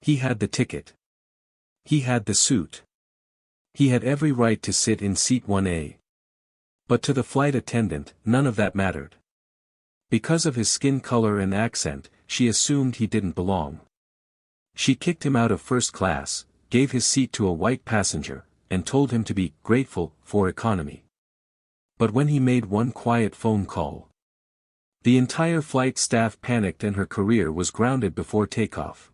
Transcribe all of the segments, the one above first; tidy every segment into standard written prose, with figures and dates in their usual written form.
He had the ticket. He had the suit. He had every right to sit in seat 1A. But to the flight attendant, none of that mattered. Because of his skin color and accent, she assumed he didn't belong. She kicked him out of first class, gave his seat to a white passenger, and told him to be grateful for economy. But when he made one quiet phone call, the entire flight staff panicked and her career was grounded before takeoff.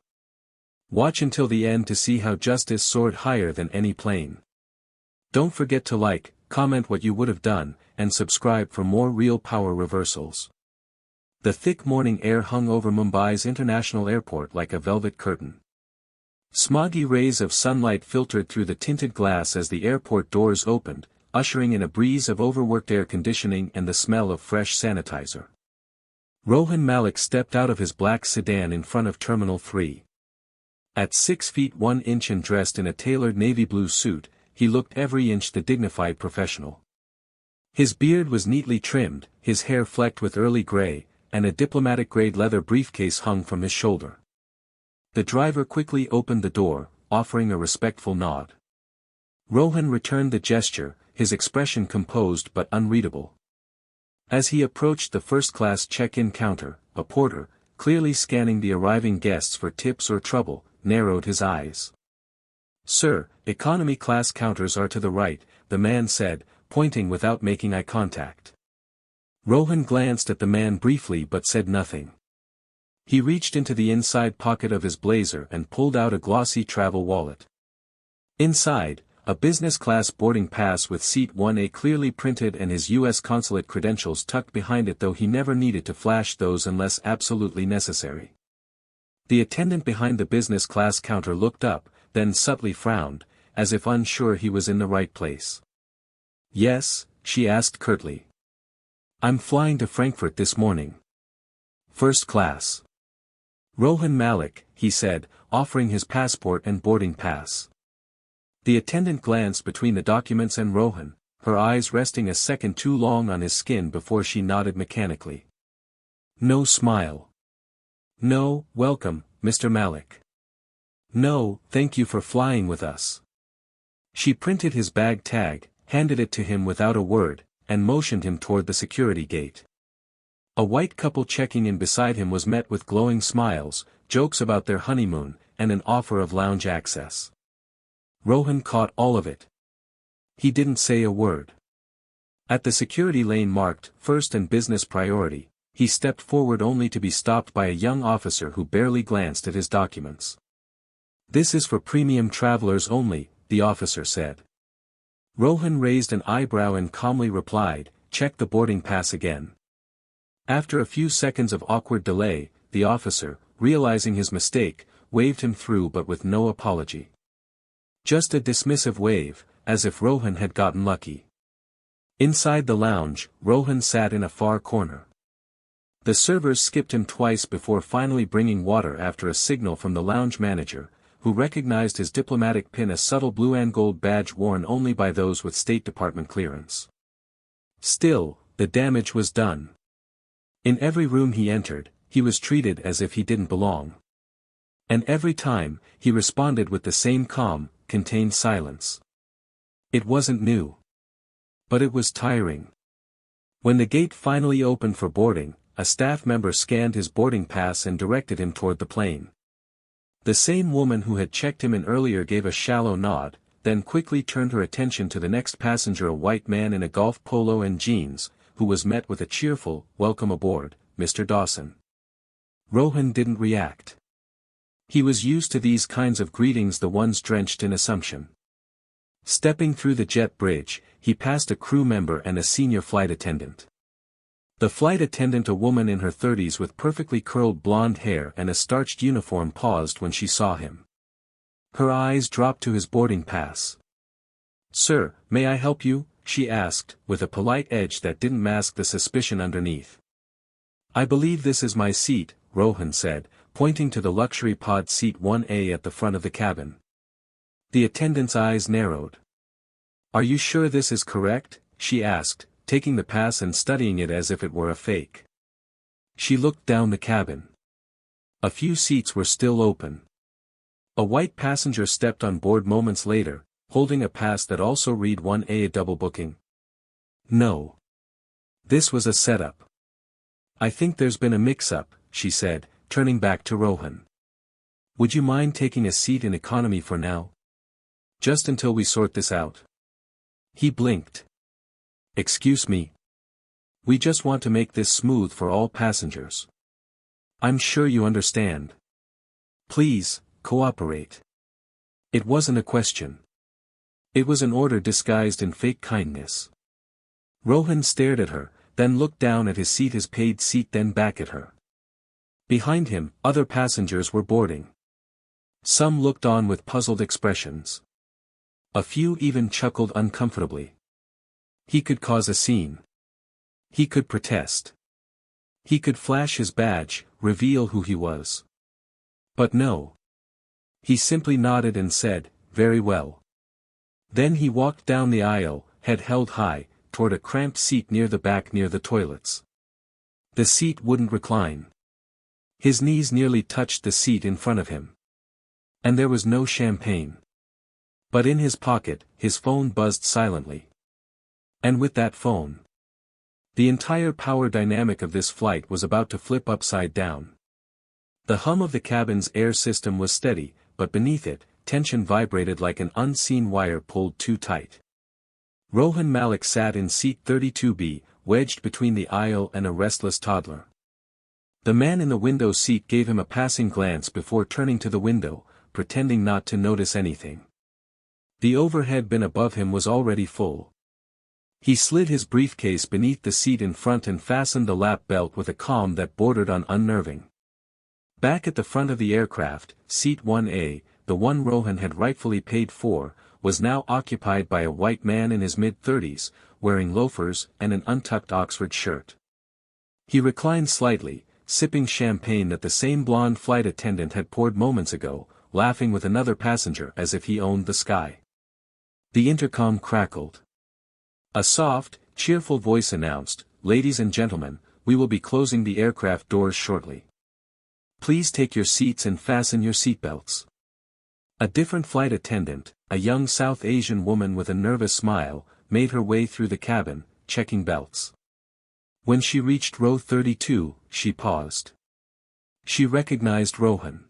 Watch until the end to see how justice soared higher than any plane. Don't forget to like, comment what you would have done, and subscribe for more real power reversals. The thick morning air hung over Mumbai's international airport like a velvet curtain. Smoggy rays of sunlight filtered through the tinted glass as the airport doors opened, ushering in a breeze of overworked air conditioning and the smell of fresh sanitizer. Rohan Malik stepped out of his black sedan in front of Terminal 3. At 6 feet 1 inch and dressed in a tailored navy blue suit, he looked every inch the dignified professional. His beard was neatly trimmed, his hair flecked with early gray, and a diplomatic-grade leather briefcase hung from his shoulder. The driver quickly opened the door, offering a respectful nod. Rohan returned the gesture, his expression composed but unreadable. As he approached the first-class check-in counter, a porter, clearly scanning the arriving guests for tips or trouble, narrowed his eyes. "Sir, economy class counters are to the right," the man said, pointing without making eye contact. Rohan glanced at the man briefly but said nothing. He reached into the inside pocket of his blazer and pulled out a glossy travel wallet. Inside, a business-class boarding pass with seat 1A clearly printed and his U.S. consulate credentials tucked behind it, though he never needed to flash those unless absolutely necessary. The attendant behind the business-class counter looked up, then subtly frowned, as if unsure he was in the right place. "Yes?" she asked curtly. "I'm flying to Frankfurt this morning. First class." "Rohan Malik," he said, offering his passport and boarding pass. The attendant glanced between the documents and Rohan, her eyes resting a second too long on his skin before she nodded mechanically. No smile. "No, welcome, Mr. Malik." "No, thank you for flying with us." She printed his bag tag, handed it to him without a word, and motioned him toward the security gate. A white couple checking in beside him was met with glowing smiles, jokes about their honeymoon, and an offer of lounge access. Rohan caught all of it. He didn't say a word. At the security lane marked First and Business Priority, he stepped forward only to be stopped by a young officer who barely glanced at his documents. "This is for premium travelers only," the officer said. Rohan raised an eyebrow and calmly replied, "Check the boarding pass again." After a few seconds of awkward delay, the officer, realizing his mistake, waved him through but with no apology. Just a dismissive wave, as if Rohan had gotten lucky. Inside the lounge, Rohan sat in a far corner. The servers skipped him twice before finally bringing water after a signal from the lounge manager, who recognized his diplomatic pin, a subtle blue and gold badge worn only by those with State Department clearance. Still, the damage was done. In every room he entered, he was treated as if he didn't belong. And every time, he responded with the same calm, contained silence. It wasn't new. But it was tiring. When the gate finally opened for boarding, a staff member scanned his boarding pass and directed him toward the plane. The same woman who had checked him in earlier gave a shallow nod, then quickly turned her attention to the next passenger, a white man in a golf polo and jeans, who was met with a cheerful, "Welcome aboard, Mr. Dawson." Rohan didn't react. He was used to these kinds of greetings, the ones drenched in assumption. Stepping through the jet bridge, he passed a crew member and a senior flight attendant. The flight attendant, a woman in her 30s with perfectly curled blonde hair and a starched uniform, paused when she saw him. Her eyes dropped to his boarding pass. "Sir, may I help you?" she asked, with a polite edge that didn't mask the suspicion underneath. "I believe this is my seat," Rohan said, pointing to the luxury pod seat 1A at the front of the cabin. The attendant's eyes narrowed. "Are you sure this is correct?" she asked, taking the pass and studying it as if it were a fake. She looked down the cabin. A few seats were still open. A white passenger stepped on board moments later, holding a pass that also read 1A, a double booking. No. This was a setup. I think there's been a mix-up, she said, turning back to Rohan. Would you mind taking a seat in economy for now? Just until we sort this out. He blinked. Excuse me. We just want to make this smooth for all passengers. I'm sure you understand. Please, cooperate. It wasn't a question. It was an order disguised in fake kindness. Rohan stared at her, then looked down at his seat, his paid seat, then back at her. Behind him, other passengers were boarding. Some looked on with puzzled expressions. A few even chuckled uncomfortably. He could cause a scene. He could protest. He could flash his badge, reveal who he was. But no. He simply nodded and said, "Very well." Then he walked down the aisle, head held high, toward a cramped seat near the back near the toilets. The seat wouldn't recline. His knees nearly touched the seat in front of him. And there was no champagne. But in his pocket, his phone buzzed silently. And with that phone, the entire power dynamic of this flight was about to flip upside down. The hum of the cabin's air system was steady, but beneath it, tension vibrated like an unseen wire pulled too tight. Rohan Malik sat in seat 32B, wedged between the aisle and a restless toddler. The man in the window seat gave him a passing glance before turning to the window, pretending not to notice anything. The overhead bin above him was already full. He slid his briefcase beneath the seat in front and fastened the lap belt with a calm that bordered on unnerving. Back at the front of the aircraft, seat 1A, the one Rohan had rightfully paid for, was now occupied by a white man in his mid-30s, wearing loafers and an untucked Oxford shirt. He reclined slightly, sipping champagne that the same blonde flight attendant had poured moments ago, laughing with another passenger as if he owned the sky. The intercom crackled. A soft, cheerful voice announced, "Ladies and gentlemen, we will be closing the aircraft doors shortly. Please take your seats and fasten your seatbelts." A different flight attendant, a young South Asian woman with a nervous smile, made her way through the cabin, checking belts. When she reached row 32, she paused. She recognized Rohan.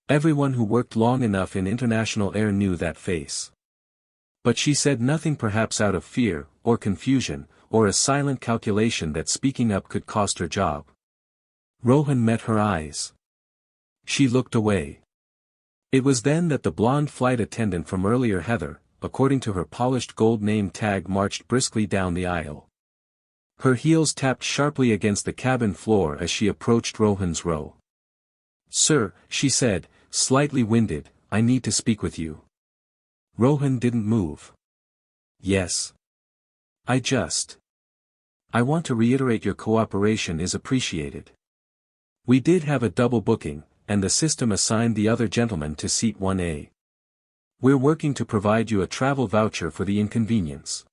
Everyone who worked long enough in international air knew that face. But she said nothing, perhaps out of fear, or confusion, or a silent calculation that speaking up could cost her job. Rohan met her eyes. She looked away. It was then that the blonde flight attendant from earlier, Heather, according to her polished gold name tag, marched briskly down the aisle. Her heels tapped sharply against the cabin floor as she approached Rohan's row. "Sir," she said, slightly winded, "I need to speak with you." Rohan didn't move. "Yes. I want to reiterate your cooperation is appreciated. We did have a double booking, and the system assigned the other gentleman to seat 1A. We're working to provide you a travel voucher for the inconvenience."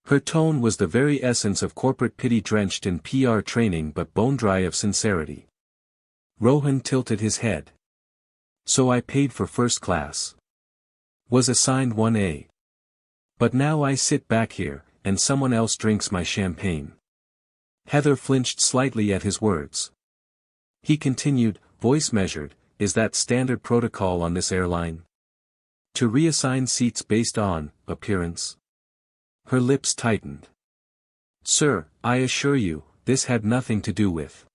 Her tone was the very essence of corporate pity drenched in PR training but bone-dry of sincerity. Rohan tilted his head. "So I paid for first class. Was assigned 1A. But now I sit back here, and someone else drinks my champagne." Heather flinched slightly at his words. He continued, voice measured, "Is that standard protocol on this airline? To reassign seats based on appearance?" Her lips tightened. "Sir, I assure you, this had nothing to do with."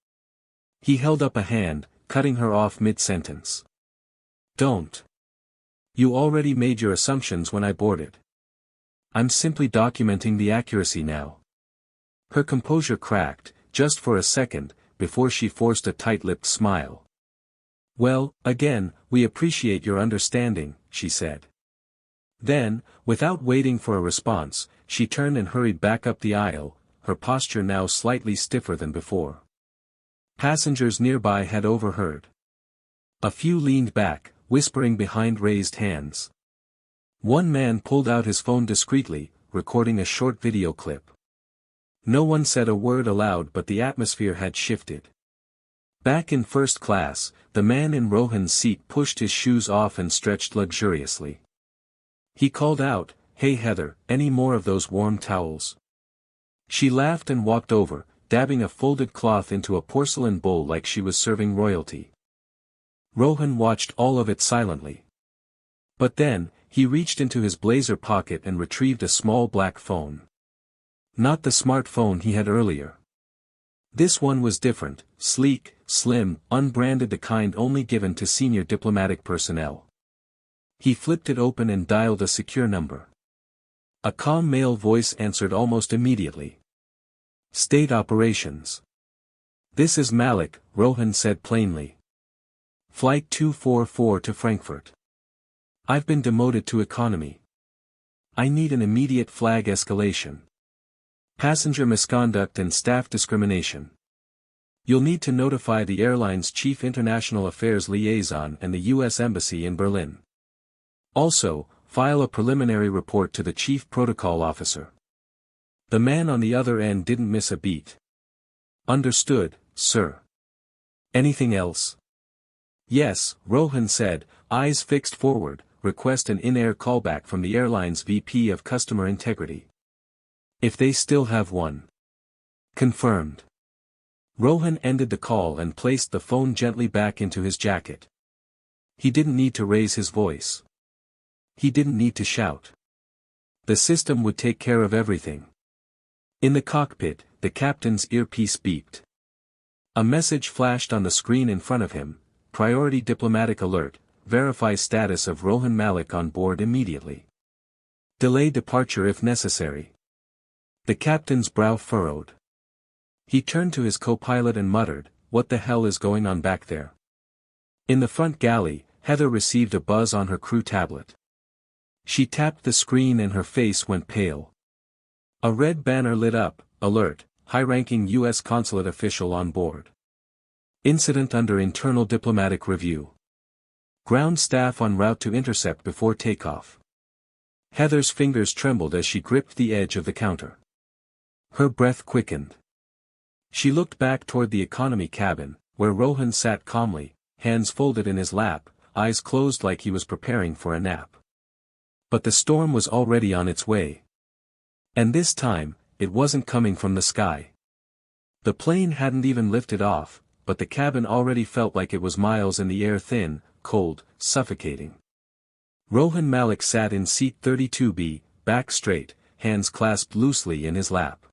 He held up a hand, cutting her off mid-sentence. "Don't. You already made your assumptions when I boarded. I'm simply documenting the accuracy now." Her composure cracked, just for a second, before she forced a tight-lipped smile. "Well, again, we appreciate your understanding," she said. Then, without waiting for a response, she turned and hurried back up the aisle, her posture now slightly stiffer than before. Passengers nearby had overheard. A few leaned back, whispering behind raised hands. One man pulled out his phone discreetly, recording a short video clip. No one said a word aloud, but the atmosphere had shifted. Back in first class, the man in Rohan's seat pushed his shoes off and stretched luxuriously. He called out, "Hey Heather, any more of those warm towels?" She laughed and walked over, dabbing a folded cloth into a porcelain bowl like she was serving royalty. Rohan watched all of it silently. But then, he reached into his blazer pocket and retrieved a small black phone. Not the smartphone he had earlier. This one was different, sleek, slim, unbranded, the kind only given to senior diplomatic personnel. He flipped it open and dialed a secure number. A calm male voice answered almost immediately. "State Operations. This is Malik," Rohan said plainly. "Flight 244 to Frankfurt. I've been demoted to economy. I need an immediate flag escalation. Passenger misconduct and staff discrimination. You'll need to notify the airline's Chief International Affairs Liaison and the U.S. Embassy in Berlin. Also, file a preliminary report to the Chief Protocol Officer." The man on the other end didn't miss a beat. "Understood, sir. Anything else?" "Yes," Rohan said, eyes fixed forward, "request an in-air callback from the airline's VP of Customer Integrity. If they still have one." "Confirmed." Rohan ended the call and placed the phone gently back into his jacket. He didn't need to raise his voice. He didn't need to shout. The system would take care of everything. In the cockpit, the captain's earpiece beeped. A message flashed on the screen in front of him: "Priority diplomatic alert, verify status of Rohan Malik on board immediately. Delay departure if necessary." The captain's brow furrowed. He turned to his co-pilot and muttered, "What the hell is going on back there?" In the front galley, Heather received a buzz on her crew tablet. She tapped the screen and her face went pale. A red banner lit up: "Alert, high-ranking U.S. consulate official on board. Incident under internal diplomatic review. Ground staff en route to intercept before takeoff." Heather's fingers trembled as she gripped the edge of the counter. Her breath quickened. She looked back toward the economy cabin, where Rohan sat calmly, hands folded in his lap, eyes closed like he was preparing for a nap. But the storm was already on its way. And this time, it wasn't coming from the sky. The plane hadn't even lifted off, but the cabin already felt like it was miles in the air, thin, cold, suffocating. Rohan Malik sat in seat 32B, back straight, hands clasped loosely in his lap.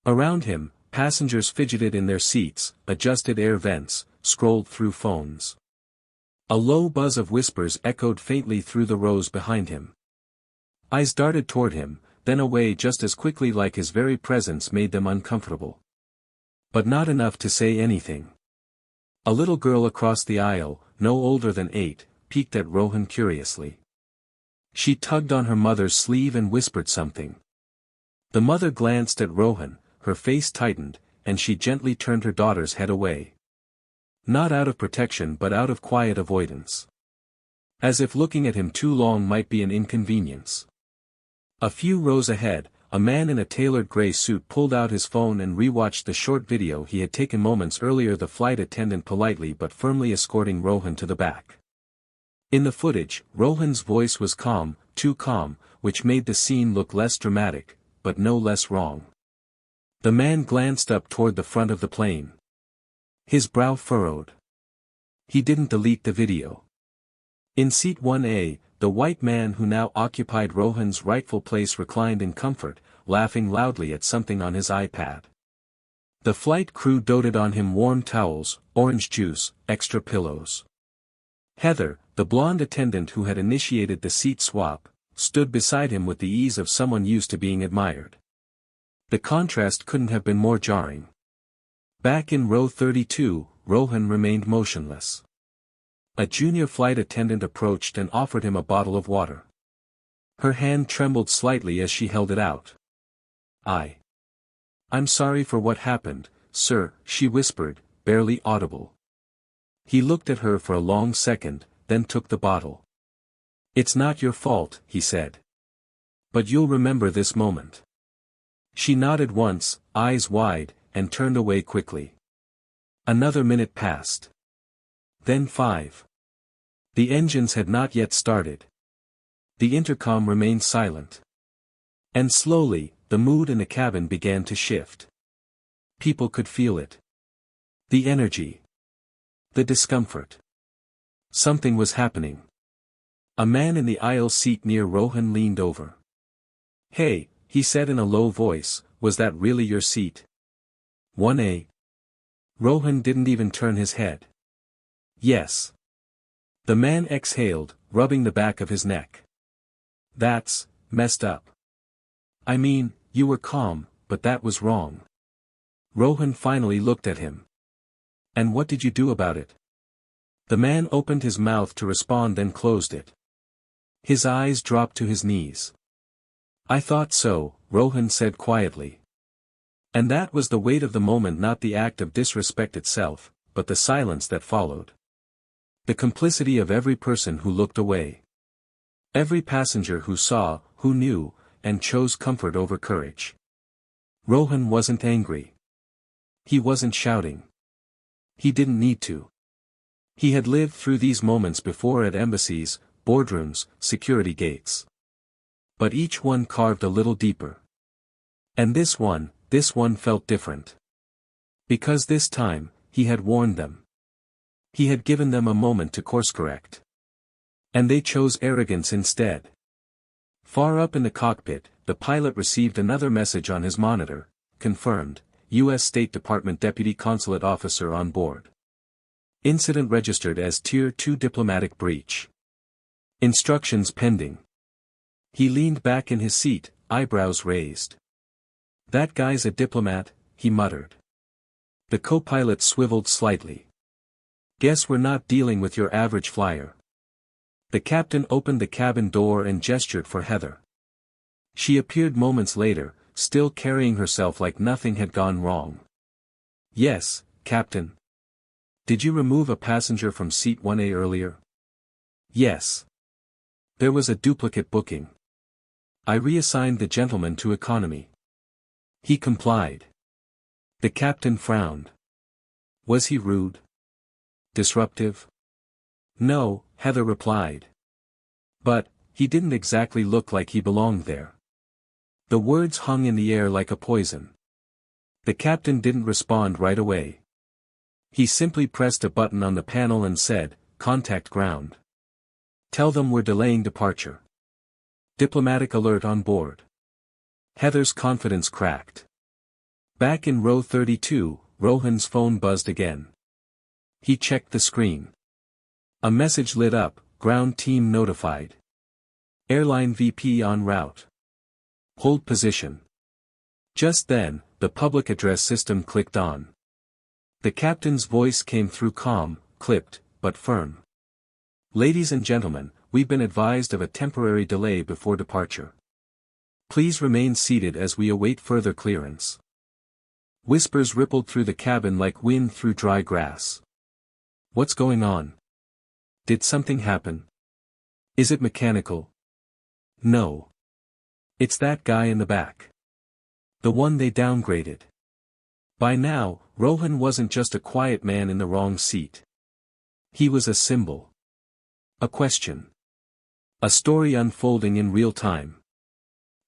Around him, passengers fidgeted in their seats, adjusted air vents, scrolled through phones. A low buzz of whispers echoed faintly through the rows behind him. Eyes darted toward him, then away just as quickly, like his very presence made them uncomfortable. But not enough to say anything. A little girl across the aisle, no older than 8, peeked at Rohan curiously. She tugged on her mother's sleeve and whispered something. The mother glanced at Rohan, her face tightened, and she gently turned her daughter's head away. Not out of protection but out of quiet avoidance. As if looking at him too long might be an inconvenience. A few rows ahead, a man in a tailored gray suit pulled out his phone and rewatched the short video he had taken moments earlier, the flight attendant politely but firmly escorting Rohan to the back. In the footage, Rohan's voice was calm, too calm, which made the scene look less dramatic, but no less wrong. The man glanced up toward the front of the plane. His brow furrowed. He didn't delete the video. In seat 1A, the white man who now occupied Rohan's rightful place reclined in comfort, laughing loudly at something on his iPad. The flight crew doted on him: warm towels, orange juice, extra pillows. Heather, the blonde attendant who had initiated the seat swap, stood beside him with the ease of someone used to being admired. The contrast couldn't have been more jarring. Back in row 32, Rohan remained motionless. A junior flight attendant approached and offered him a bottle of water. Her hand trembled slightly as she held it out. "I'm sorry for what happened, sir," she whispered, barely audible. He looked at her for a long second, then took the bottle. "It's not your fault," he said. "But you'll remember this moment." She nodded once, eyes wide, and turned away quickly. Another minute passed. Then 5. The engines had not yet started. The intercom remained silent. And slowly, the mood in the cabin began to shift. People could feel it. The energy. The discomfort. Something was happening. A man in the aisle seat near Rohan leaned over. "Hey," he said in a low voice, "was that really your seat?" 1A. Rohan didn't even turn his head. "Yes." The man exhaled, rubbing the back of his neck. "That's messed up. I mean, you were calm, but that was wrong." Rohan finally looked at him. "And what did you do about it?" The man opened his mouth to respond, then closed it. His eyes dropped to his knees. "I thought so," Rohan said quietly. And that was the weight of the moment, not the act of disrespect itself, but the silence that followed. The complicity of every person who looked away. Every passenger who saw, who knew, and chose comfort over courage. Rohan wasn't angry. He wasn't shouting. He didn't need to. He had lived through these moments before at embassies, boardrooms, security gates. But each one carved a little deeper. And this one felt different. Because this time, he had warned them. He had given them a moment to course-correct. And they chose arrogance instead. Far up in the cockpit, the pilot received another message on his monitor: confirmed, U.S. State Department Deputy Consulate Officer on board. Incident registered as Tier 2 diplomatic breach. Instructions pending. He leaned back in his seat, eyebrows raised. "That guy's a diplomat," he muttered. The co-pilot swiveled slightly. "Guess we're not dealing with your average flyer." The captain opened the cabin door and gestured for Heather. She appeared moments later, still carrying herself like nothing had gone wrong. "Yes, Captain." "Did you remove a passenger from seat 1A earlier?" "Yes. There was a duplicate booking. I reassigned the gentleman to economy." He complied. The captain frowned. "Was he rude? Disruptive?" "No," Heather replied. "But, he didn't exactly look like he belonged there." The words hung in the air like a poison. The captain didn't respond right away. He simply pressed a button on the panel and said, "Contact ground. Tell them we're delaying departure. Diplomatic alert on board." Heather's confidence cracked. Back in row 32, Rohan's phone buzzed again. He checked the screen. A message lit up: ground team notified. Airline VP en route. Hold position. Just then, the public address system clicked on. The captain's voice came through calm, clipped, but firm. "Ladies and gentlemen, we've been advised of a temporary delay before departure. Please remain seated as we await further clearance." Whispers rippled through the cabin like wind through dry grass. "What's going on? Did something happen? Is it mechanical?" "No. It's that guy in the back. The one they downgraded." By now, Rohan wasn't just a quiet man in the wrong seat. He was a symbol. A question. A story unfolding in real time.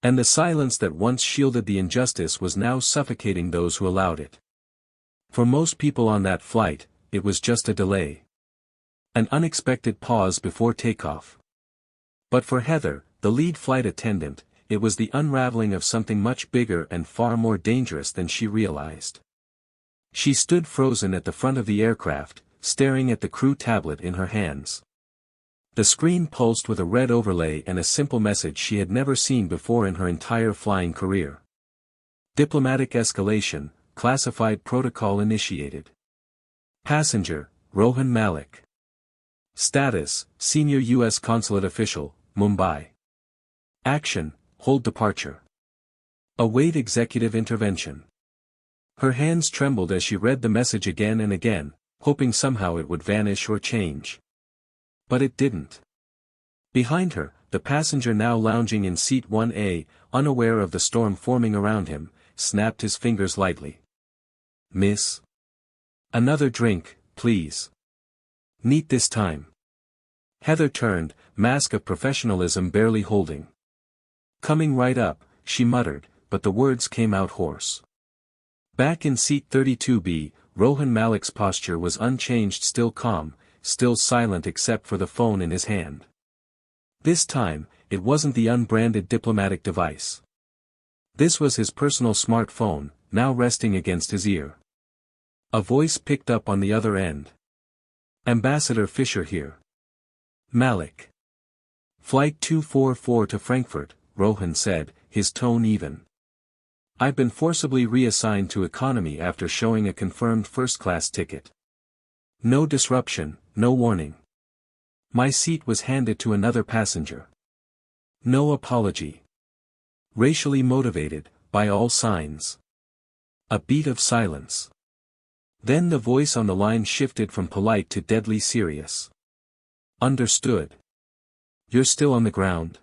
And the silence that once shielded the injustice was now suffocating those who allowed it. For most people on that flight, it was just a delay. An unexpected pause before takeoff. But for Heather, the lead flight attendant, it was the unraveling of something much bigger and far more dangerous than she realized. She stood frozen at the front of the aircraft, staring at the crew tablet in her hands. The screen pulsed with a red overlay and a simple message she had never seen before in her entire flying career. Diplomatic escalation, classified protocol initiated. Passenger, Rohan Malik. Status, Senior U.S. Consulate Official, Mumbai. Action, hold departure. Await executive intervention. Her hands trembled as she read the message again and again, hoping somehow it would vanish or change. But it didn't. Behind her, the passenger now lounging in seat 1A, unaware of the storm forming around him, snapped his fingers lightly. "Miss." Another drink, please. Neat this time. Heather turned, mask of professionalism barely holding. Coming right up, she muttered, but the words came out hoarse. Back in seat 32B, Rohan Malik's posture was unchanged, still calm, still silent except for the phone in his hand. This time, it wasn't the unbranded diplomatic device. This was his personal smartphone, now resting against his ear. A voice picked up on the other end. Ambassador Fisher here. Malik. Flight 244 to Frankfurt, Rohan said, his tone even. I've been forcibly reassigned to economy after showing a confirmed first-class ticket. No disruption, no warning. My seat was handed to another passenger. No apology. Racially motivated, by all signs. A beat of silence. Then the voice on the line shifted from polite to deadly serious. Understood. You're still on the ground.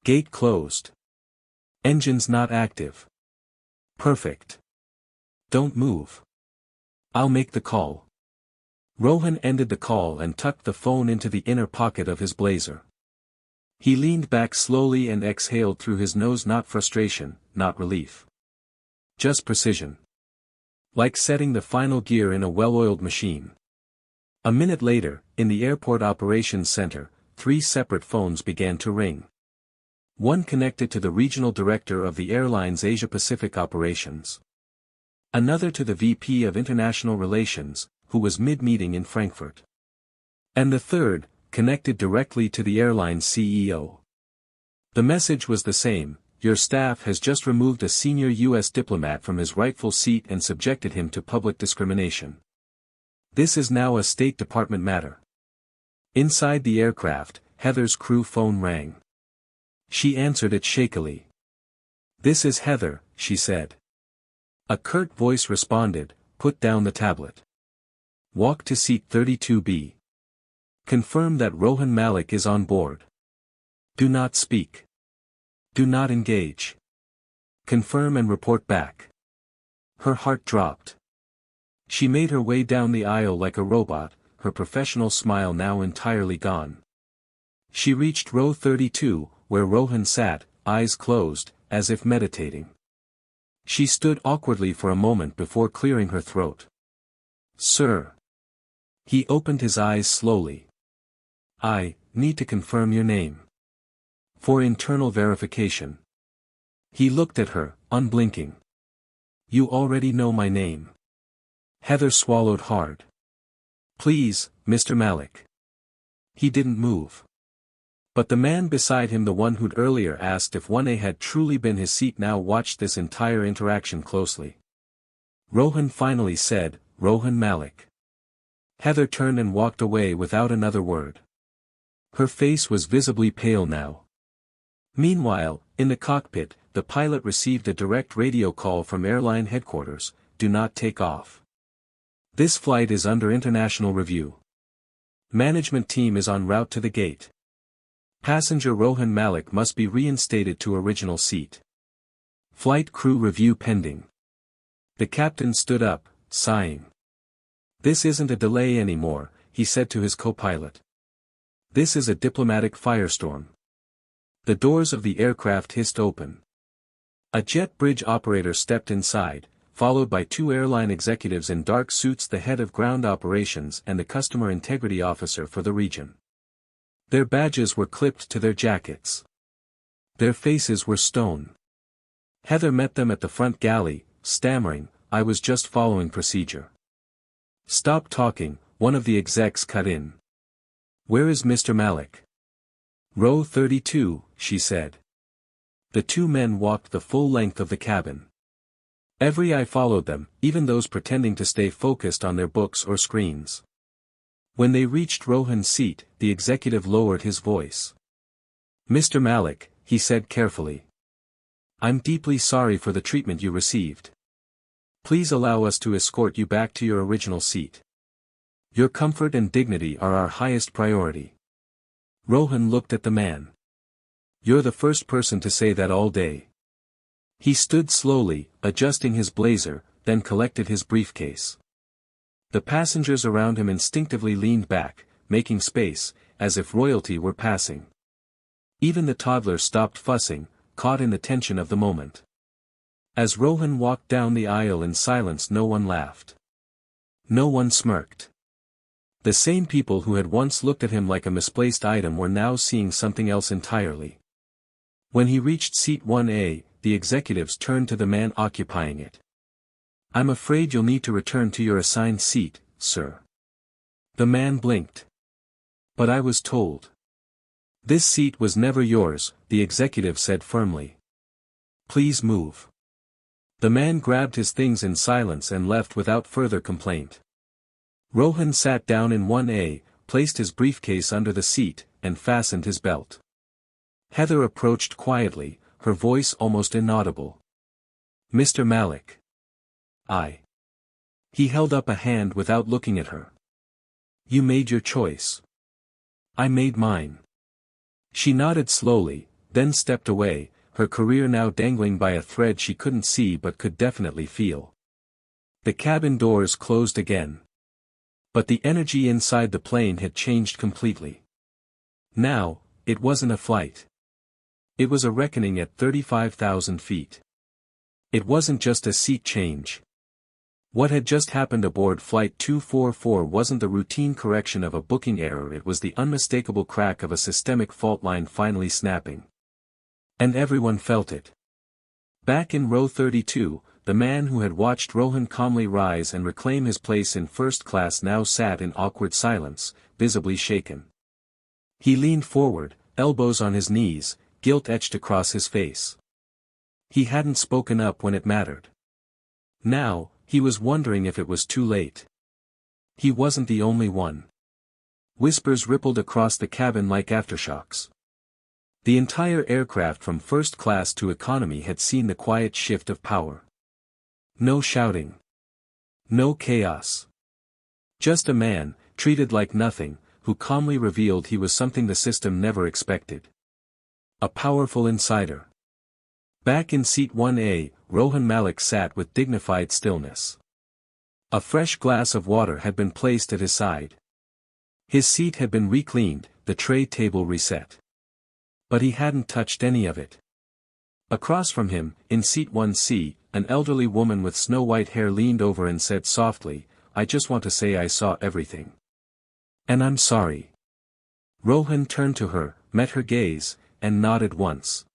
Gate closed. Engines not active. Perfect. Don't move. I'll make the call. Rohan ended the call and tucked the phone into the inner pocket of his blazer. He leaned back slowly and exhaled through his nose, not frustration, not relief. Just precision. Like setting the final gear in a well-oiled machine. A minute later, in the airport operations center, 3 separate phones began to ring. One connected to the regional director of the airline's Asia-Pacific operations. Another to the VP of International Relations, who was mid-meeting in Frankfurt. And the third, connected directly to the airline's CEO. The message was the same: your staff has just removed a senior U.S. diplomat from his rightful seat and subjected him to public discrimination. This is now a State Department matter. Inside the aircraft, Heather's crew phone rang. She answered it shakily. This is Heather, she said. A curt voice responded, put down the tablet. Walk to seat 32B. Confirm that Rohan Malik is on board. Do not speak. Do not engage. Confirm and report back. Her heart dropped. She made her way down the aisle like a robot, her professional smile now entirely gone. She reached row 32, where Rohan sat, eyes closed, as if meditating. She stood awkwardly for a moment before clearing her throat. Sir. He opened his eyes slowly. I need to confirm your name. For internal verification. He looked at her, unblinking. You already know my name. Heather swallowed hard. Please, Mr. Malik. He didn't move. But the man beside him, the one who'd earlier asked if 1A had truly been his seat, now watched this entire interaction closely. Rohan finally said, Rohan Malik. Heather turned and walked away without another word. Her face was visibly pale now. Meanwhile, in the cockpit, the pilot received a direct radio call from airline headquarters: do not take off. This flight is under international review. Management team is en route to the gate. Passenger Rohan Malik must be reinstated to original seat. Flight crew review pending. The captain stood up, sighing. This isn't a delay anymore, he said to his co-pilot. This is a diplomatic firestorm. The doors of the aircraft hissed open. A jet bridge operator stepped inside, followed by 2 airline executives in dark suits, the head of ground operations and the customer integrity officer for the region. Their badges were clipped to their jackets. Their faces were stone. Heather met them at the front galley, stammering, I was just following procedure. Stop talking, one of the execs cut in. Where is Mr. Malik? Row 32, she said. The 2 men walked the full length of the cabin. Every eye followed them, even those pretending to stay focused on their books or screens. When they reached Rohan's seat, the executive lowered his voice. Mr. Malik, he said carefully. I'm deeply sorry for the treatment you received. Please allow us to escort you back to your original seat. Your comfort and dignity are our highest priority. Rohan looked at the man. You're the first person to say that all day. He stood slowly, adjusting his blazer, then collected his briefcase. The passengers around him instinctively leaned back, making space, as if royalty were passing. Even the toddler stopped fussing, caught in the tension of the moment. As Rohan walked down the aisle in silence, no one laughed. No one smirked. The same people who had once looked at him like a misplaced item were now seeing something else entirely. When he reached seat 1A, the executives turned to the man occupying it. "I'm afraid you'll need to return to your assigned seat, sir." The man blinked. "But I was told." "This seat was never yours," the executive said firmly. "Please move." The man grabbed his things in silence and left without further complaint. Rohan sat down in 1A, placed his briefcase under the seat, and fastened his belt. Heather approached quietly, her voice almost inaudible. "Mr. Malik." "I." He held up a hand without looking at her. "You made your choice." "I made mine." She nodded slowly, then stepped away, her career now dangling by a thread she couldn't see but could definitely feel. The cabin doors closed again. But the energy inside the plane had changed completely. Now, it wasn't a flight. It was a reckoning at 35,000 feet. It wasn't just a seat change. What had just happened aboard Flight 244 wasn't the routine correction of a booking error, it was the unmistakable crack of a systemic fault line finally snapping. And everyone felt it. Back in row 32, the man who had watched Rohan calmly rise and reclaim his place in first class now sat in awkward silence, visibly shaken. He leaned forward, elbows on his knees, guilt etched across his face. He hadn't spoken up when it mattered. Now, he was wondering if it was too late. He wasn't the only one. Whispers rippled across the cabin like aftershocks. The entire aircraft from first class to economy had seen the quiet shift of power. No shouting. No chaos. Just a man, treated like nothing, who calmly revealed he was something the system never expected. A powerful insider. Back in seat 1A, Rohan Malik sat with dignified stillness. A fresh glass of water had been placed at his side. His seat had been recleaned, the tray table reset. But he hadn't touched any of it. Across from him, in seat 1C, an elderly woman with snow-white hair leaned over and said softly, "I just want to say I saw everything. And I'm sorry." Rohan turned to her, met her gaze, and nodded once.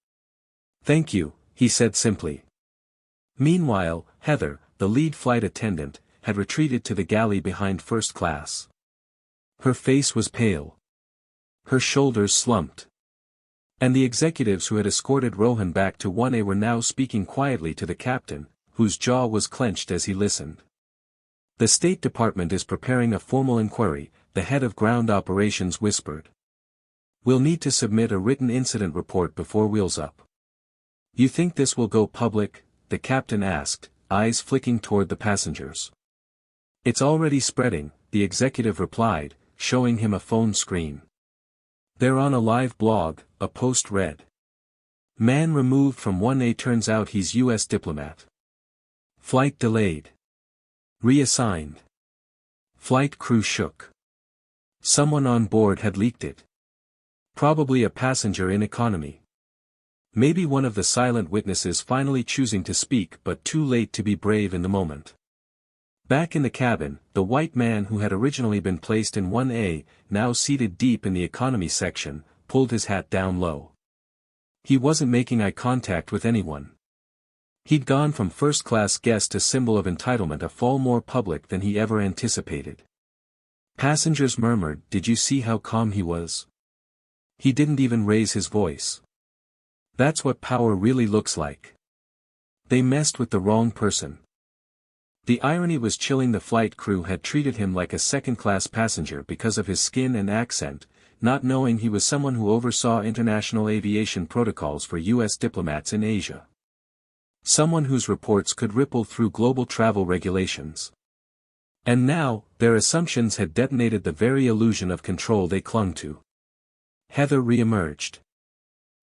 "Thank you," he said simply. Meanwhile, Heather, the lead flight attendant, had retreated to the galley behind first class. Her face was pale. Her shoulders slumped. And the executives who had escorted Rohan back to 1A were now speaking quietly to the captain, whose jaw was clenched as he listened. "The State Department is preparing a formal inquiry," the head of ground operations whispered. "We'll need to submit a written incident report before wheels up." "You think this will go public?" the captain asked, eyes flicking toward the passengers. "It's already spreading," the executive replied, showing him a phone screen. "They're on a live blog," a post read. "Man removed from 1A, turns out he's U.S. diplomat. Flight delayed. Reassigned. Flight crew shook. Someone on board had leaked it. Probably a passenger in economy. Maybe one of the silent witnesses finally choosing to speak but too late to be brave in the moment." Back in the cabin, the white man who had originally been placed in 1A, now seated deep in the economy section, pulled his hat down low. He wasn't making eye contact with anyone. He'd gone from first-class guest to symbol of entitlement, a fall more public than he ever anticipated. Passengers murmured, "Did you see how calm he was? He didn't even raise his voice. That's what power really looks like. They messed with the wrong person." The irony was chilling. The flight crew had treated him like a second-class passenger because of his skin and accent, not knowing he was someone who oversaw international aviation protocols for U.S. diplomats in Asia. Someone whose reports could ripple through global travel regulations. And now, their assumptions had detonated the very illusion of control they clung to. Heather re-emerged.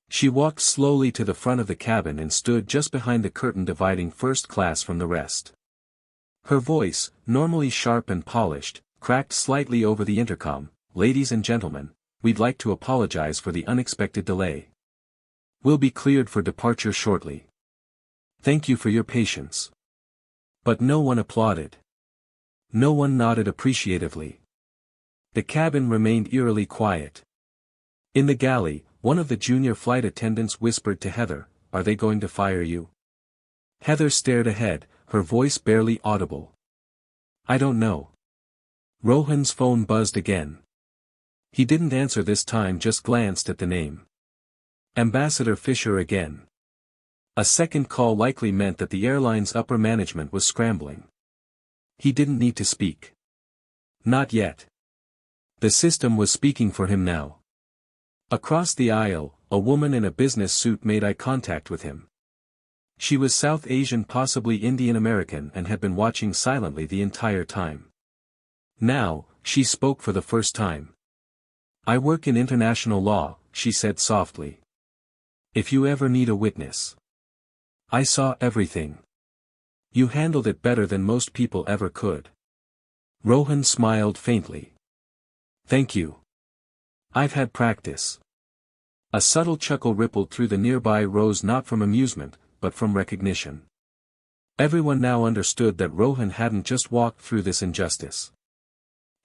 She walked slowly to the front of the cabin and stood just behind the curtain dividing first class from the rest. Her voice, normally sharp and polished, cracked slightly over the intercom. "Ladies and gentlemen, we'd like to apologize for the unexpected delay. We'll be cleared for departure shortly. Thank you for your patience." But no one applauded. No one nodded appreciatively. The cabin remained eerily quiet. In the galley, one of the junior flight attendants whispered to Heather, "Are they going to fire you?" Heather stared ahead, her voice barely audible. "I don't know." Rohan's phone buzzed again. He didn't answer this time, just glanced at the name. Ambassador Fisher again. A second call likely meant that the airline's upper management was scrambling. He didn't need to speak. Not yet. The system was speaking for him now. Across the aisle, a woman in a business suit made eye contact with him. She was South Asian, possibly Indian American, and had been watching silently the entire time. Now, she spoke for the first time. "I work in international law," she said softly. "If you ever need a witness. I saw everything. You handled it better than most people ever could." Rohan smiled faintly. "Thank you. I've had practice." A subtle chuckle rippled through the nearby rows, not from amusement, but from recognition. Everyone now understood that Rohan hadn't just walked through this injustice.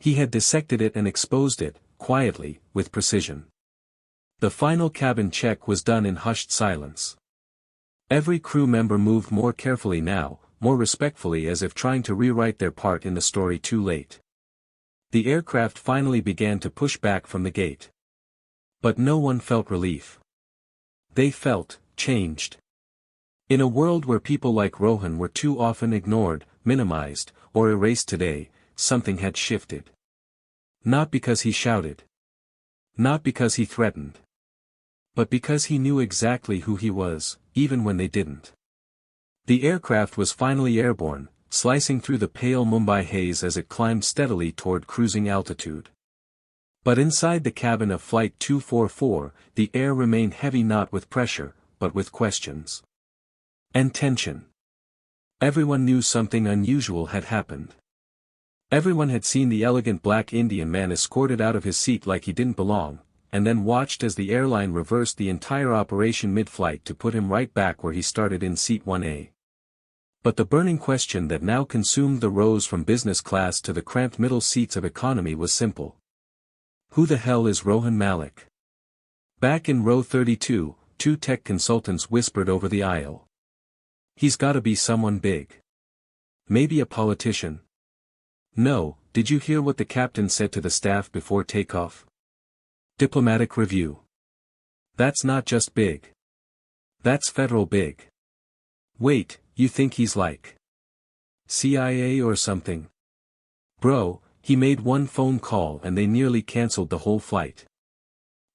He had dissected it and exposed it, quietly, with precision. The final cabin check was done in hushed silence. Every crew member moved more carefully now, more respectfully, as if trying to rewrite their part in the story too late. The aircraft finally began to push back from the gate. But no one felt relief. They felt changed. In a world where people like Rohan were too often ignored, minimized, or erased today, something had shifted. Not because he shouted. Not because he threatened. But because he knew exactly who he was, even when they didn't. The aircraft was finally airborne, slicing through the pale Mumbai haze as it climbed steadily toward cruising altitude. But inside the cabin of Flight 244, the air remained heavy, not with pressure, but with questions. And tension. Everyone knew something unusual had happened. Everyone had seen the elegant black Indian man escorted out of his seat like he didn't belong, and then watched as the airline reversed the entire operation mid-flight to put him right back where he started, in seat 1A. But the burning question that now consumed the rows from business class to the cramped middle seats of economy was simple. Who the hell is Rohan Malik? Back in row 32, two tech consultants whispered over the aisle. "He's gotta be someone big. Maybe a politician." "No, did you hear what the captain said to the staff before takeoff? Diplomatic review. That's not just big. That's federal big. Wait, you think he's like CIA or something? Bro, he made one phone call and they nearly cancelled the whole flight.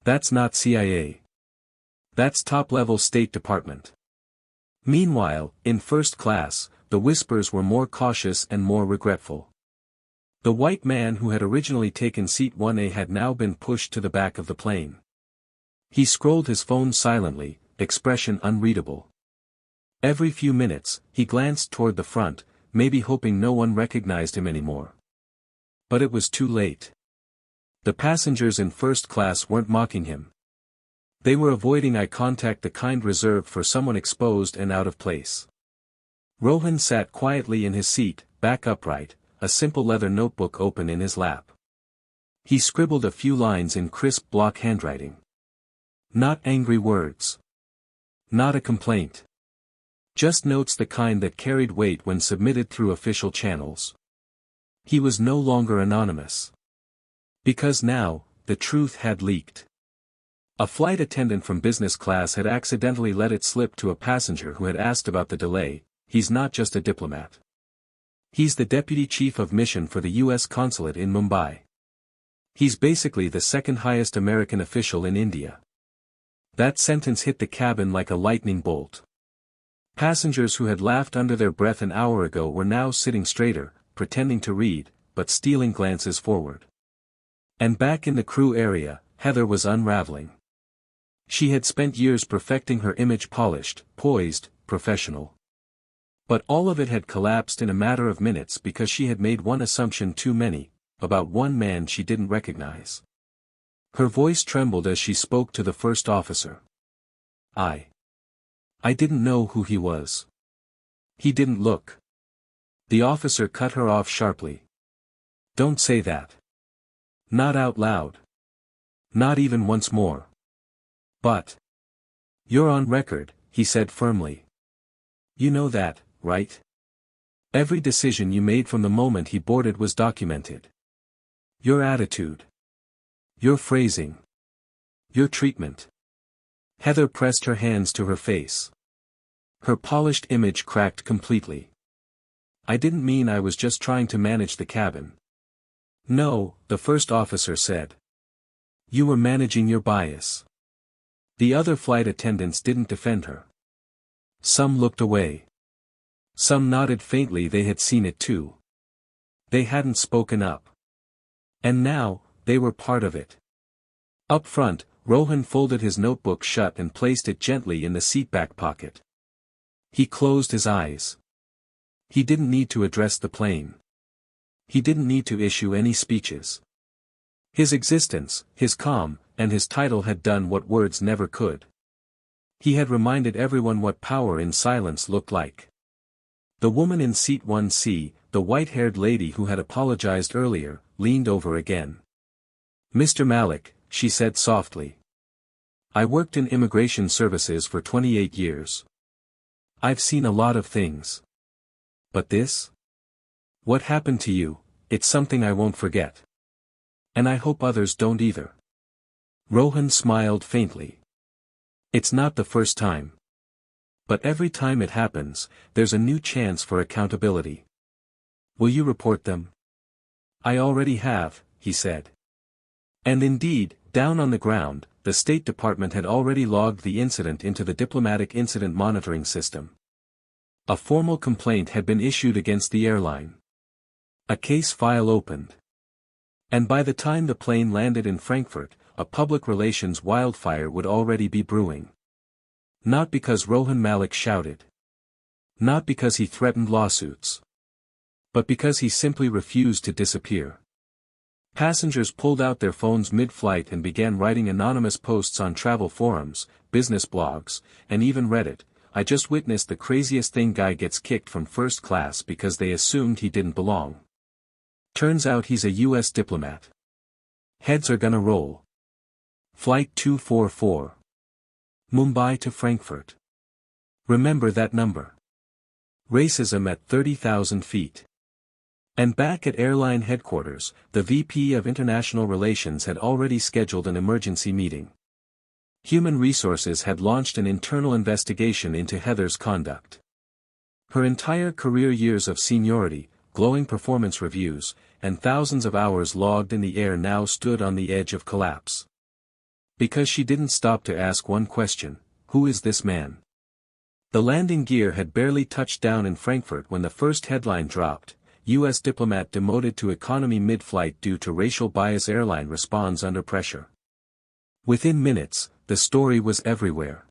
That's not CIA. That's top-level State Department." Meanwhile, in first class, the whispers were more cautious and more regretful. The white man who had originally taken seat 1A had now been pushed to the back of the plane. He scrolled his phone silently, expression unreadable. Every few minutes, he glanced toward the front, maybe hoping no one recognized him anymore. But it was too late. The passengers in first class weren't mocking him. They were avoiding eye contact, the kind reserved for someone exposed and out of place. Rohan sat quietly in his seat, back upright, a simple leather notebook open in his lap. He scribbled a few lines in crisp block handwriting. Not angry words. Not a complaint. Just notes, the kind that carried weight when submitted through official channels. He was no longer anonymous. Because now, the truth had leaked. A flight attendant from business class had accidentally let it slip to a passenger who had asked about the delay. "He's not just a diplomat. He's the deputy chief of mission for the U.S. consulate in Mumbai. He's basically the second highest American official in India." That sentence hit the cabin like a lightning bolt. Passengers who had laughed under their breath an hour ago were now sitting straighter, pretending to read, but stealing glances forward. And back in the crew area, Heather was unraveling. She had spent years perfecting her image, polished, poised, professional. But all of it had collapsed in a matter of minutes because she had made one assumption too many, about one man she didn't recognize. Her voice trembled as she spoke to the first officer. I didn't know who he was. He didn't look. The officer cut her off sharply. Don't say that. Not out loud. Not even once more. But. You're on record, he said firmly. You know that, right? Every decision you made from the moment he boarded was documented. Your attitude. Your phrasing. Your treatment. Heather pressed her hands to her face. Her polished image cracked completely. I didn't mean I was just trying to manage the cabin. No, the first officer said. You were managing your bias. The other flight attendants didn't defend her. Some looked away. Some nodded faintly, they had seen it too. They hadn't spoken up. And now, they were part of it. Up front, Rohan folded his notebook shut and placed it gently in the seatback pocket. He closed his eyes. He didn't need to address the plane. He didn't need to issue any speeches. His existence, his calm, and his title had done what words never could. He had reminded everyone what power in silence looked like. The woman in seat 1C, the white-haired lady who had apologized earlier, leaned over again. Mr. Malik, she said softly. I worked in immigration services for 28 years. I've seen a lot of things. But this? What happened to you, it's something I won't forget. And I hope others don't either. Rohan smiled faintly. It's not the first time. But every time it happens, there's a new chance for accountability. Will you report them? I already have, he said. And indeed, down on the ground, the State Department had already logged the incident into the Diplomatic Incident Monitoring System. A formal complaint had been issued against the airline. A case file opened. And by the time the plane landed in Frankfurt, a public relations wildfire would already be brewing. Not because Rohan Malik shouted. Not because he threatened lawsuits. But because he simply refused to disappear. Passengers pulled out their phones mid-flight and began writing anonymous posts on travel forums, business blogs, and even Reddit. I just witnessed the craziest thing, guy gets kicked from first class because they assumed he didn't belong. Turns out he's a US diplomat. Heads are gonna roll. Flight 244. Mumbai to Frankfurt. Remember that number. Racism at 30,000 feet. And back at airline headquarters, the VP of International Relations had already scheduled an emergency meeting. Human Resources had launched an internal investigation into Heather's conduct. Her entire career, years of seniority, glowing performance reviews, and thousands of hours logged in the air now stood on the edge of collapse. Because she didn't stop to ask one question: who is this man? The landing gear had barely touched down in Frankfurt when the first headline dropped: U.S. diplomat demoted to economy mid-flight due to racial bias, airline responds under pressure. Within minutes, the story was everywhere.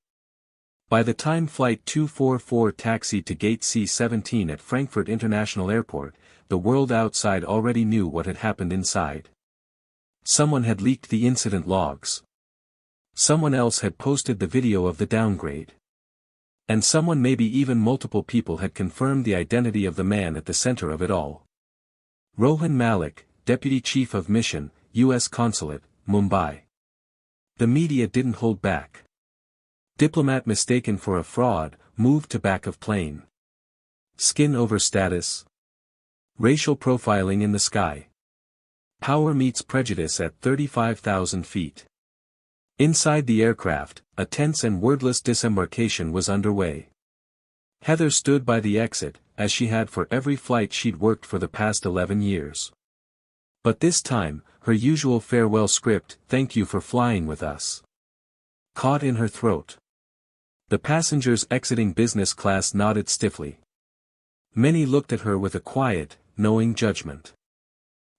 By the time Flight 244 taxied to Gate C-17 at Frankfurt International Airport, the world outside already knew what had happened inside. Someone had leaked the incident logs. Someone else had posted the video of the downgrade. And someone, maybe even multiple people, had confirmed the identity of the man at the center of it all. Rohan Malik, Deputy Chief of Mission, U.S. Consulate, Mumbai. The media didn't hold back. Diplomat mistaken for a fraud, moved to back of plane. Skin over status. Racial profiling in the sky. Power meets prejudice at 35,000 feet. Inside the aircraft, a tense and wordless disembarkation was underway. Heather stood by the exit, as she had for every flight she'd worked for the past 11 years. But this time, her usual farewell script, "Thank you for flying with us," caught in her throat. The passengers exiting business class nodded stiffly. Many looked at her with a quiet, knowing judgment.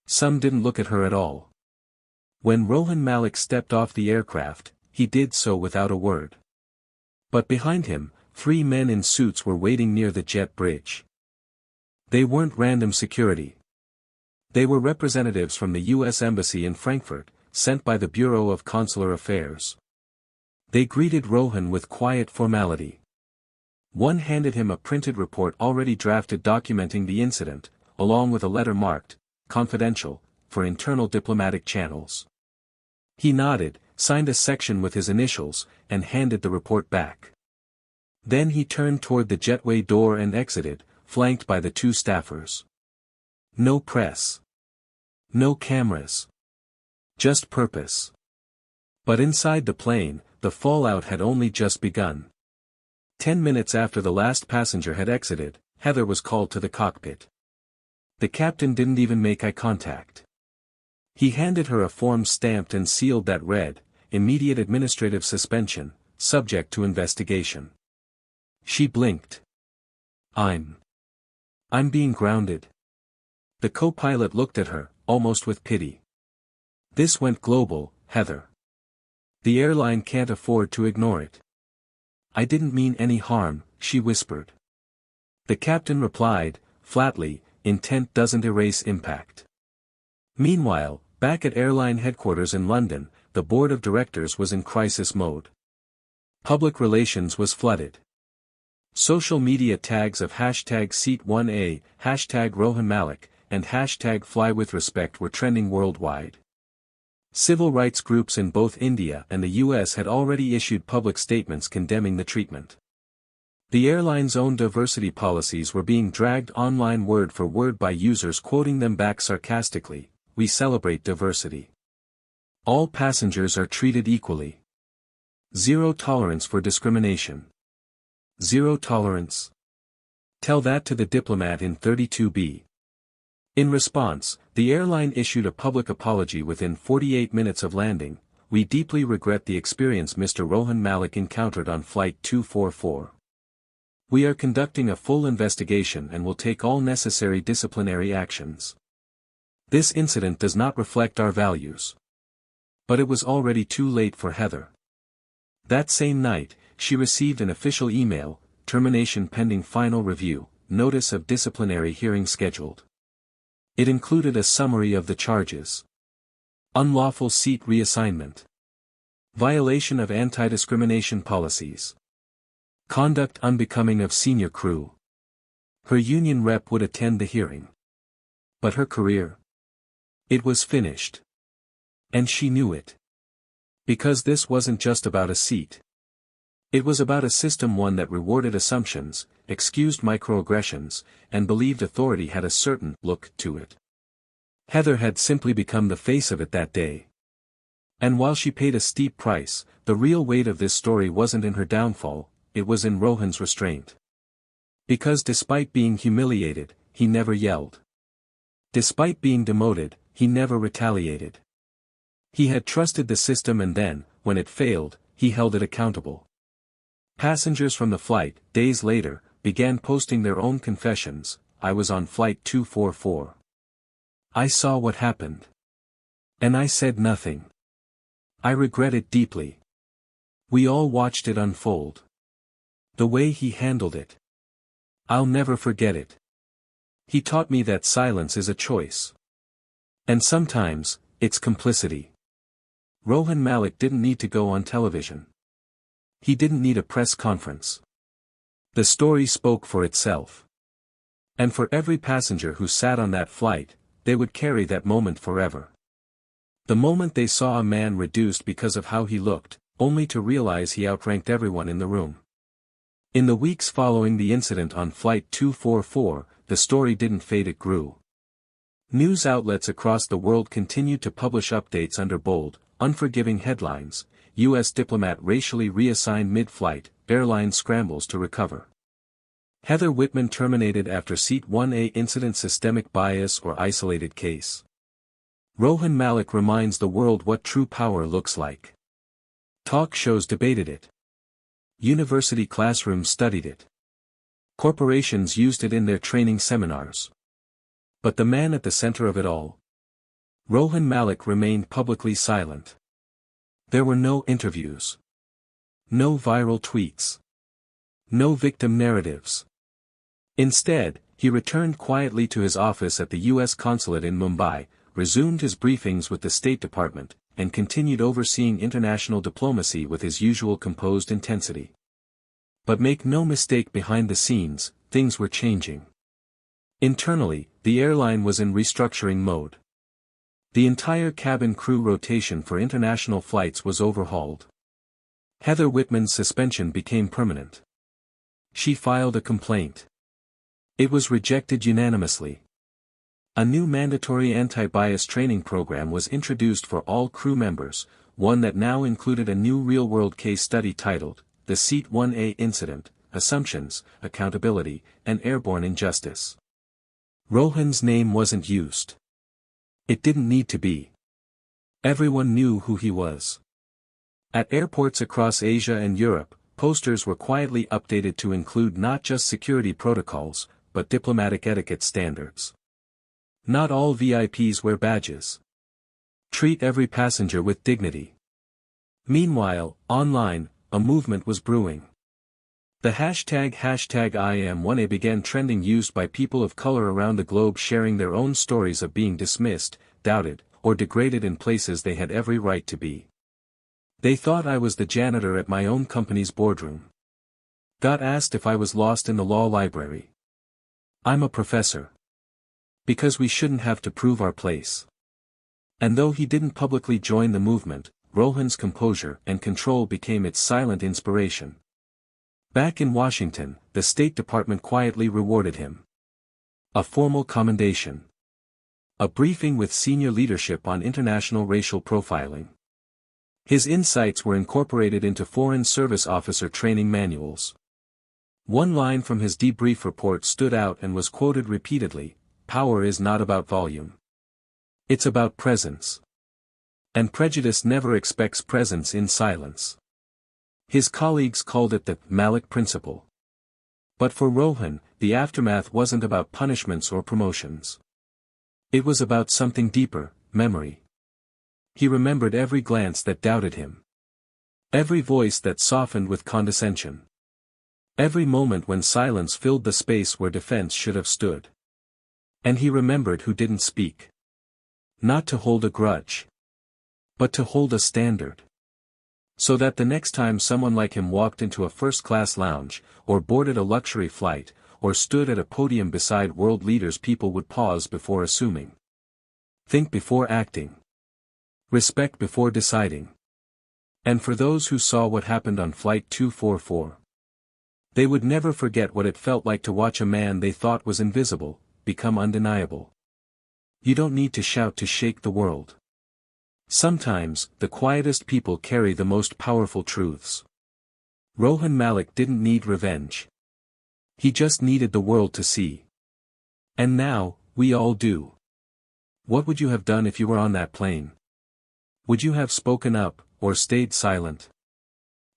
Some didn't look at her at all. When Rohan Malik stepped off the aircraft, he did so without a word. But behind him, 3 men in suits were waiting near the jet bridge. They weren't random security. They were representatives from the U.S. Embassy in Frankfurt, sent by the Bureau of Consular Affairs. They greeted Rohan with quiet formality. One handed him a printed report already drafted documenting the incident, along with a letter marked, confidential, for internal diplomatic channels. He nodded, signed a section with his initials, and handed the report back. Then he turned toward the jetway door and exited, flanked by the 2 staffers. No press. No cameras. Just purpose. But inside the plane, the fallout had only just begun. 10 minutes after the last passenger had exited, Heather was called to the cockpit. The captain didn't even make eye contact. He handed her a form stamped and sealed that read, "Immediate administrative suspension, subject to investigation." She blinked. I'm being grounded." The co-pilot looked at her, almost with pity. "This went global, Heather. The airline can't afford to ignore it." "I didn't mean any harm," she whispered. The captain replied, flatly, "Intent doesn't erase impact." Meanwhile, back at airline headquarters in London, the board of directors was in crisis mode. Public relations was flooded. Social media tags of #Seat1A, #RohanMalik, and #FlyWithRespect were trending worldwide. Civil rights groups in both India and the US had already issued public statements condemning the treatment. The airline's own diversity policies were being dragged online word for word by users quoting them back sarcastically, "We celebrate diversity. All passengers are treated equally. Zero tolerance for discrimination. Zero tolerance. Tell that to the Diplomat in 32B." In response, the airline issued a public apology within 48 minutes of landing. "We deeply regret the experience Mr. Rohan Malik encountered on Flight 244. We are conducting a full investigation and will take all necessary disciplinary actions. This incident does not reflect our values." But it was already too late for Heather. That same night, she received an official email, "Termination pending final review, notice of disciplinary hearing scheduled." It included a summary of the charges. Unlawful seat reassignment. Violation of anti-discrimination policies. Conduct unbecoming of senior crew. Her union rep would attend the hearing. But her career? It was finished. And she knew it. Because this wasn't just about a seat. It was about a system, one that rewarded assumptions, excused microaggressions, and believed authority had a certain look to it. Heather had simply become the face of it that day. And while she paid a steep price, the real weight of this story wasn't in her downfall, it was in Rohan's restraint. Because despite being humiliated, he never yelled. Despite being demoted, he never retaliated. He had trusted the system, and then, when it failed, he held it accountable. Passengers from the flight, days later, began posting their own confessions. "I was on Flight 244. I saw what happened. And I said nothing. I regret it deeply. We all watched it unfold. The way he handled it. I'll never forget it. He taught me that silence is a choice. And sometimes, it's complicity." Rohan Malik didn't need to go on television. He didn't need a press conference. The story spoke for itself. And for every passenger who sat on that flight, they would carry that moment forever. The moment they saw a man reduced because of how he looked, only to realize he outranked everyone in the room. In the weeks following the incident on Flight 244, the story didn't fade, it grew. News outlets across the world continued to publish updates under bold, unforgiving headlines. U.S. diplomat racially reassigned mid-flight, airline scrambles to recover. Heather Whitman terminated after Seat 1A incident, systemic bias or isolated case. Rohan Malik reminds the world what true power looks like. Talk shows debated it. University classrooms studied it. Corporations used it in their training seminars. But the man at the center of it all? Rohan Malik remained publicly silent. There were no interviews. No viral tweets. No victim narratives. Instead, he returned quietly to his office at the U.S. consulate in Mumbai, resumed his briefings with the State Department, and continued overseeing international diplomacy with his usual composed intensity. But make no mistake, behind the scenes, things were changing. Internally, the airline was in restructuring mode. The entire cabin crew rotation for international flights was overhauled. Heather Whitman's suspension became permanent. She filed a complaint. It was rejected unanimously. A new mandatory anti-bias training program was introduced for all crew members, one that now included a new real-world case study titled, The Seat 1A Incident, Assumptions, Accountability, and Airborne Injustice. Rohan's name wasn't used. It didn't need to be. Everyone knew who he was. At airports across Asia and Europe, posters were quietly updated to include not just security protocols, but diplomatic etiquette standards. Not all VIPs wear badges. Treat every passenger with dignity. Meanwhile, online, a movement was brewing. The hashtag #IAM1A began trending, used by people of color around the globe, sharing their own stories of being dismissed, doubted, or degraded in places they had every right to be. They thought I was the janitor at my own company's boardroom. Got asked if I was lost in the law library. I'm a professor. Because we shouldn't have to prove our place. And though he didn't publicly join the movement, Rohan's composure and control became its silent inspiration. Back in Washington, the State Department quietly rewarded him. A formal commendation. A briefing with senior leadership on international racial profiling. His insights were incorporated into Foreign Service Officer training manuals. One line from his debrief report stood out and was quoted repeatedly: "Power is not about volume. It's about presence. And prejudice never expects presence in silence." His colleagues called it the Malik Principle. But for Rohan, the aftermath wasn't about punishments or promotions. It was about something deeper: memory. He remembered every glance that doubted him. Every voice that softened with condescension. Every moment when silence filled the space where defense should have stood. And he remembered who didn't speak. Not to hold a grudge, but to hold a standard. So that the next time someone like him walked into a first-class lounge, or boarded a luxury flight, or stood at a podium beside world leaders, people would pause before assuming. Think before acting. Respect before deciding. And for those who saw what happened on Flight 244, they would never forget what it felt like to watch a man they thought was invisible become undeniable. You don't need to shout to shake the world. Sometimes, the quietest people carry the most powerful truths. Rohan Malik didn't need revenge. He just needed the world to see. And now, we all do. What would you have done if you were on that plane? Would you have spoken up, or stayed silent?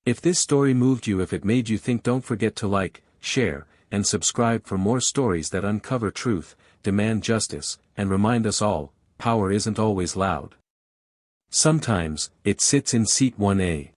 If this story moved you, if it made you think, don't forget to like, share, and subscribe for more stories that uncover truth, demand justice, and remind us all, power isn't always loud. Sometimes, it sits in seat 1A.